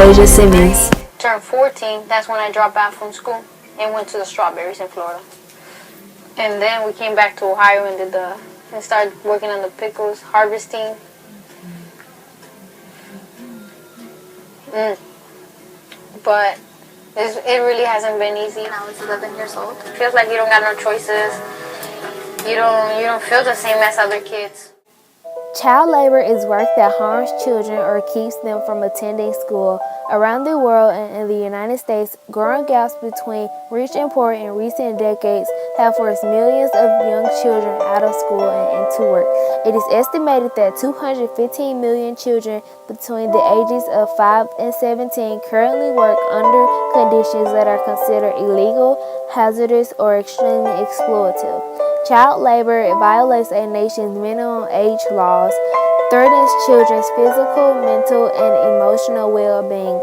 Deja Simmons. Turned 14, that's when I dropped out from school and went to the strawberries in Florida. And then we came back to Ohio and started working on the pickles, harvesting. But it really hasn't been easy. When I was 11 years old. It feels like you don't got no choices. You don't feel the same as other kids. Child labor is work that harms children or keeps them from attending school. Around the world and in the United States, growing gaps between rich and poor in recent decades have forced millions of young children out of school and into work. It is estimated that 215 million children between the ages of 5 and 17 currently work under conditions that are considered illegal, hazardous, or extremely exploitative. Child labor violates a nation's minimum age laws, threatens children's physical, mental, and emotional well-being,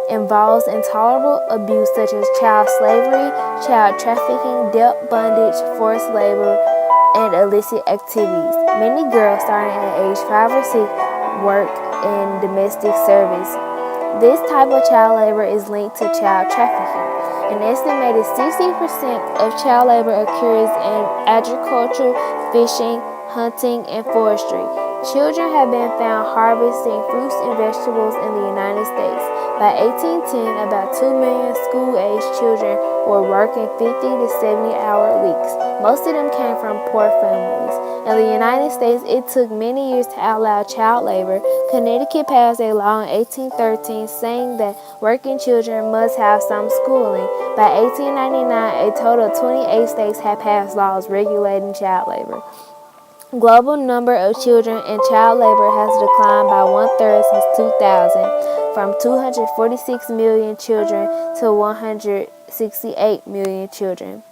involves intolerable abuse such as child slavery, child trafficking, debt bondage, forced labor, and illicit activities. Many girls starting at age 5 or 6 work in domestic service. This type of child labor is linked to child trafficking. An estimated 60% of child labor occurs in agriculture, fishing, hunting, and forestry. Children have been found harvesting fruits and vegetables in the United States. By 1810, about 2 million school-aged children were working 50 to 70-hour weeks. Most of them came from poor families. In the United States, it took many years to outlaw child labor. Connecticut passed a law in 1813 saying that working children must have some schooling. By 1899, a total of 28 states had passed laws regulating child labor. Global number of children in child labor has declined by 1/3 since 2000, from 246 million children to 168 million children.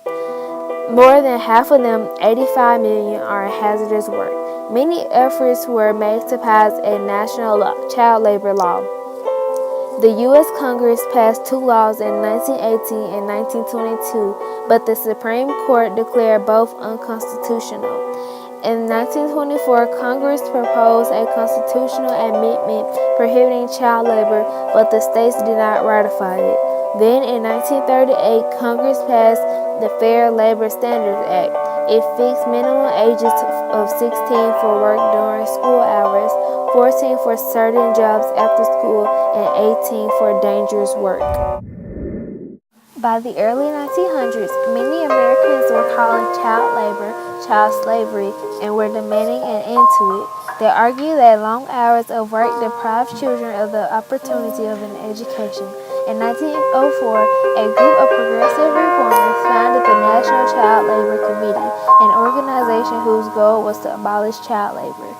More than half of them, 85 million, are in hazardous work. Many efforts were made to pass a national child labor law. The U.S. Congress passed 2 laws in 1918 and 1922, but the Supreme Court declared both unconstitutional. In 1924, Congress proposed a constitutional amendment prohibiting child labor, but the states did not ratify it. Then in 1938, Congress passed the Fair Labor Standards Act. It fixed minimum ages of 16 for work during school hours, 14 for certain jobs after school, and 18 for dangerous work. By the early 1900s, many Americans were calling child labor child slavery and were demanding an end to it. They argued that long hours of work deprived children of the opportunity of an education. In 1904, a group of progressive reformers founded the National Child Labor Committee, an organization whose goal was to abolish child labor.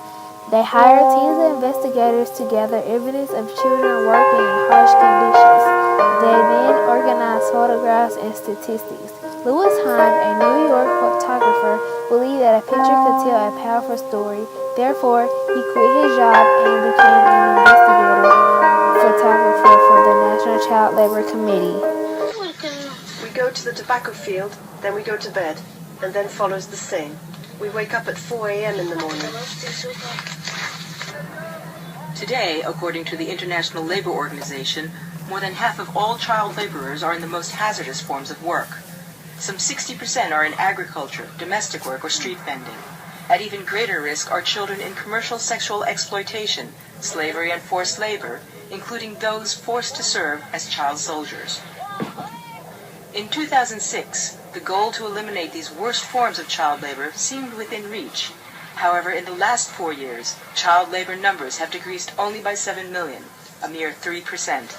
They hired teams of investigators to gather evidence of children working in harsh conditions. They then organized photographs and statistics. Louis Hine, a New York photographer, believed that a picture could tell a powerful story. Therefore, he quit his job and became an investigator photographer for the National Child Labor Committee. We go to the tobacco field, then we go to bed, and then follows the same. We wake up at 4 a.m. in the morning. Today, according to the International Labor Organization, more than half of all child laborers are in the most hazardous forms of work. Some 60% are in agriculture, domestic work, or street vending. At even greater risk are children in commercial sexual exploitation, slavery, and forced labor, including those forced to serve as child soldiers. In 2006, the goal to eliminate these worst forms of child labor seemed within reach. However, in the last 4 years, child labor numbers have decreased only by 7 million, a mere 3%.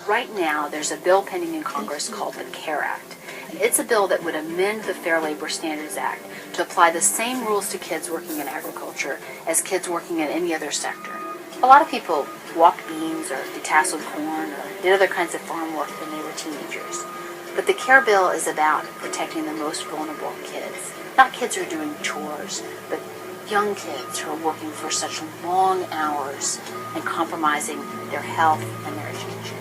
Right now, there's a bill pending in Congress called the CARE Act. It's a bill that would amend the Fair Labor Standards Act to apply the same rules to kids working in agriculture as kids working in any other sector. A lot of people walked beans or detasseled corn or did other kinds of farm work when they were teenagers. But the CARE bill is about protecting the most vulnerable kids. Not kids who are doing chores, but young kids who are working for such long hours and compromising their health and their education.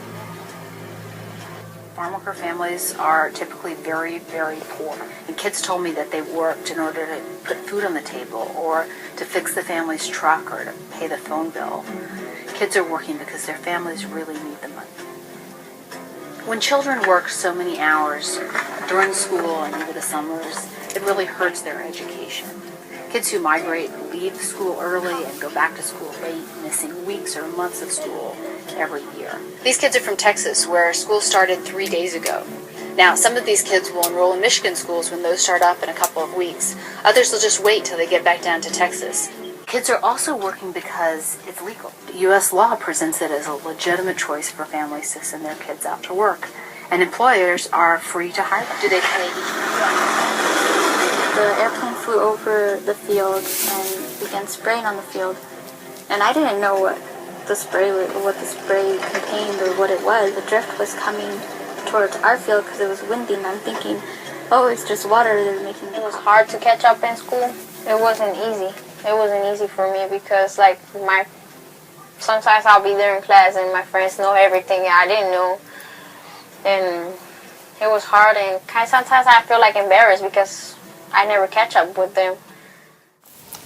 Farm worker families are typically very, very poor. And kids told me that they worked in order to put food on the table or to fix the family's truck or to pay the phone bill. Kids are working because their families really need the money. When children work so many hours during school and over the summers, it really hurts their education. Kids who migrate leave school early and go back to school late, missing weeks or months of school every year. These kids are from Texas, where school started 3 days ago. Now, some of these kids will enroll in Michigan schools when those start up in a couple of weeks. Others will just wait till they get back down to Texas. Kids are also working because it's legal. U.S. law presents it as a legitimate choice for families to send their kids out to work, and employers are free to hire them. Do they pay each one? The airplane flew over the field and began spraying on the field, and I didn't know what the spray contained or what it was. The drift was coming towards our field because it was windy, and I'm thinking, oh, it's just water they're making. It was hard to catch up in school. It wasn't easy. It wasn't easy for me because sometimes I'll be there in class and my friends know everything I didn't know, and it was hard, and sometimes I feel like embarrassed because I never catch up with them.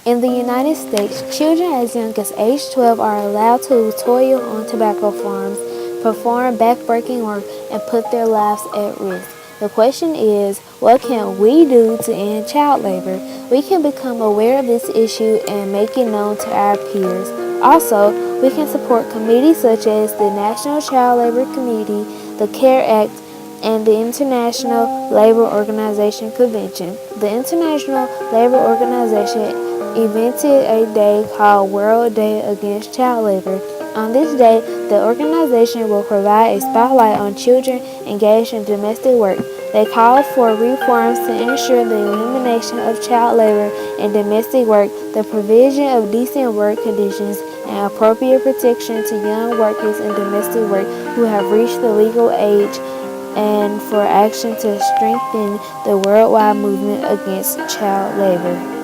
In the United States, children as young as age 12 are allowed to toil on tobacco farms, perform backbreaking work, and put their lives at risk. The question is, what can we do to end child labor? We can become aware of this issue and make it known to our peers. Also, we can support committees such as the National Child Labor Committee, the CARE Act, and the International Labor Organization Convention. The International Labor Organization invented a day called World Day Against Child Labor. On this day, the organization will provide a spotlight on children engaged in domestic work. They call for reforms to ensure the elimination of child labor and domestic work, the provision of decent work conditions, and appropriate protection to young workers in domestic work who have reached the legal age, and for action to strengthen the worldwide movement against child labor.